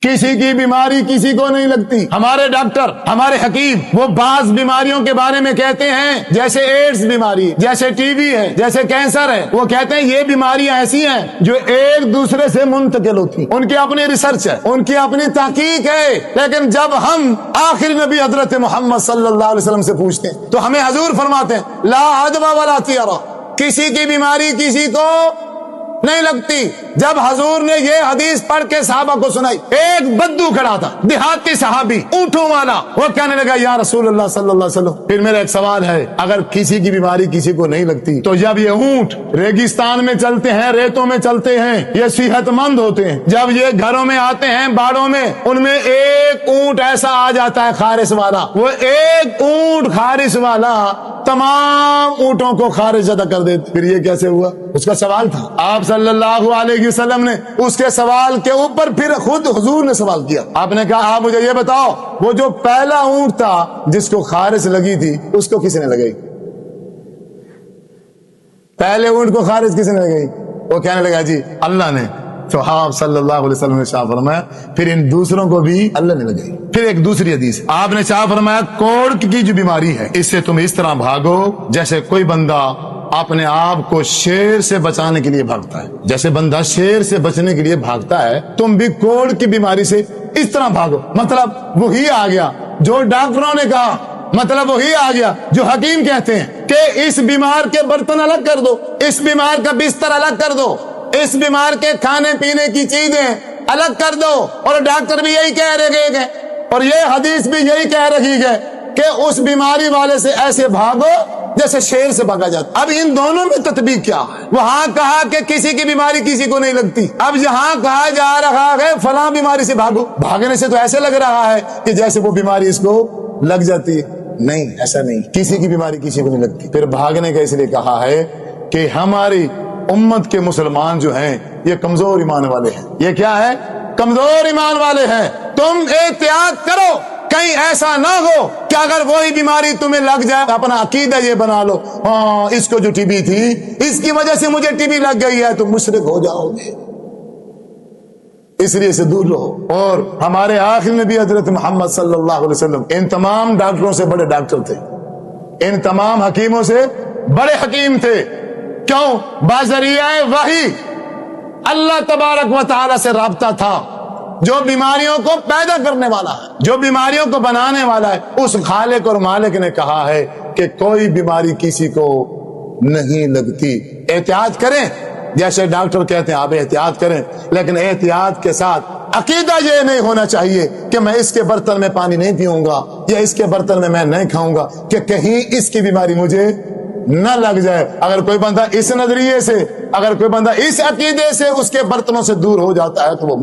کسی کی بیماری کسی کو نہیں لگتی. ہمارے ڈاکٹر، ہمارے حکیم، وہ بعض بیماریوں کے بارے میں کہتے ہیں، جیسے ایڈز بیماری، جیسے ٹی بی ہے، جیسے کینسر ہے، وہ کہتے ہیں یہ بیماریاں ایسی ہیں جو ایک دوسرے سے منتقل ہوتی ہیں. ان کی اپنی ریسرچ ہے، ان کی اپنی تحقیق ہے. لیکن جب ہم آخری نبی حضرت محمد صلی اللہ علیہ وسلم سے پوچھتے ہیں تو ہمیں حضور فرماتے ہیں لا عدوى ولا طیرہ، کسی کی بیماری کسی کو نہیں لگتی. جب حضور نے یہ حدیث پڑھ کے صحابہ کو سنائی، ایک بدو کھڑا تھا، دیہاتی صحابی، اونٹوں والا، وہ کہنے لگا یا رسول اللہ صلی اللہ علیہ وسلم، پھر میرا ایک سوال ہے، اگر کسی کی بیماری کسی کو نہیں لگتی تو جب یہ اونٹ ریگستان میں چلتے ہیں، ریتوں میں چلتے ہیں، یہ صحت مند ہوتے ہیں، جب یہ گھروں میں آتے ہیں، باڑوں میں، ان میں ایک اونٹ ایسا آ جاتا ہے خارش والا، وہ ایک اونٹ خارش والا تمام اونٹوں کو خارج زدہ کر دیتے. پھر یہ کیسے ہوا؟ اس کا سوال تھا. آپ صلی اللہ علیہ وسلم نے اس کے سوال کے اوپر پھر خود حضور نے سوال کیا. آپ نے کہا آپ مجھے یہ بتاؤ، وہ جو پہلا اونٹ تھا جس کو خارش لگی تھی اس کو کس نے لگائی؟ پہلے اونٹ کو خارش کس نے لگائی؟ وہ کہنے لگا جی اللہ نے. تو آپ صلی اللہ علیہ وسلم نے شاہ فرمایا پھر ان دوسروں کو بھی اللہ نے لگائی. پھر ایک دوسری حدیث آپ نے شاہ فرمایا کوڑ کی جو بیماری ہے اس سے تم اس طرح بھاگو جیسے کوئی بندہ اپنے آپ کو شیر سے بچانے کے لیے بھاگتا ہے. جیسے بندہ شیر سے بچنے کے لیے بھاگتا ہے، تم بھی کوڑ کی بیماری سے اس طرح بھاگو. مطلب وہی آ گیا جو ڈاکٹروں نے کہا، مطلب وہی آ گیا جو حکیم کہتے ہیں کہ اس بیمار کے برتن الگ کر دو، اس بیمار کا بستر الگ کر دو، اس بیمار کے کھانے پینے کی چیزیں الگ کر دو. اور ڈاکٹر بھی یہی کہہ رہے گئے اور یہ حدیث بھی یہی کہہ رہی ہے کہ اس بیماری والے سے ایسے بھاگو جیسے شیر سے بھاگا جاتا. اب ان دونوں میں تطبیق کیا ہے؟ وہاں کہا کہ کسی کی بیماری کسی کو نہیں لگتی، اب یہاں کہا جا رہا ہے فلاں بیماری سے بھاگو. بھاگنے سے تو ایسے لگ رہا ہے کہ جیسے وہ بیماری اس کو لگ جاتی ہے. نہیں، ایسا نہیں، کسی کی بیماری کسی کو نہیں لگتی. پھر بھاگنے کا اس لیے کہا ہے کہ ہماری امت کے مسلمان جو ہیں یہ کمزور ایمان والے ہیں. یہ کیا ہے؟ کمزور ایمان والے ہیں. تم احتیاط کرو کہیں ایسا نہ ہو کہ اگر وہی بیماری تمہیں لگ جائے، اپنا عقیدہ یہ بنا لو ہاں اس کو جو ٹی بی تھی اس کی وجہ سے مجھے ٹی بی لگ گئی ہے، تم مشرک ہو جاؤ گے. اس لیے سے دور رہو. اور ہمارے آخری نبی حضرت محمد صلی اللہ علیہ وسلم ان تمام ڈاکٹروں سے بڑے ڈاکٹر تھے، ان تمام حکیموں سے بڑے حکیم تھے. کیوں؟ بذریعہ وحی اللہ تبارک و تعالی سے رابطہ تھا. جو بیماریوں کو پیدا کرنے والا ہے، جو بیماریوں کو بنانے والا ہے، اس خالق اور مالک نے کہا ہے کہ کوئی بیماری کسی کو نہیں لگتی. احتیاط کریں، جیسے ڈاکٹر کہتے ہیں آپ احتیاط کریں، لیکن احتیاط کے ساتھ عقیدہ یہ نہیں ہونا چاہیے کہ میں اس کے برتن میں پانی نہیں پیوں گا یا اس کے برتن میں نہیں کھاؤں گا کہ کہیں اس کی بیماری مجھے نہ لگ جائے. اگر کوئی بندہ اس نظریے سے، اگر کوئی بندہ اس عقیدے سے اس کے برتنوں سے دور ہو جاتا ہے تو وہ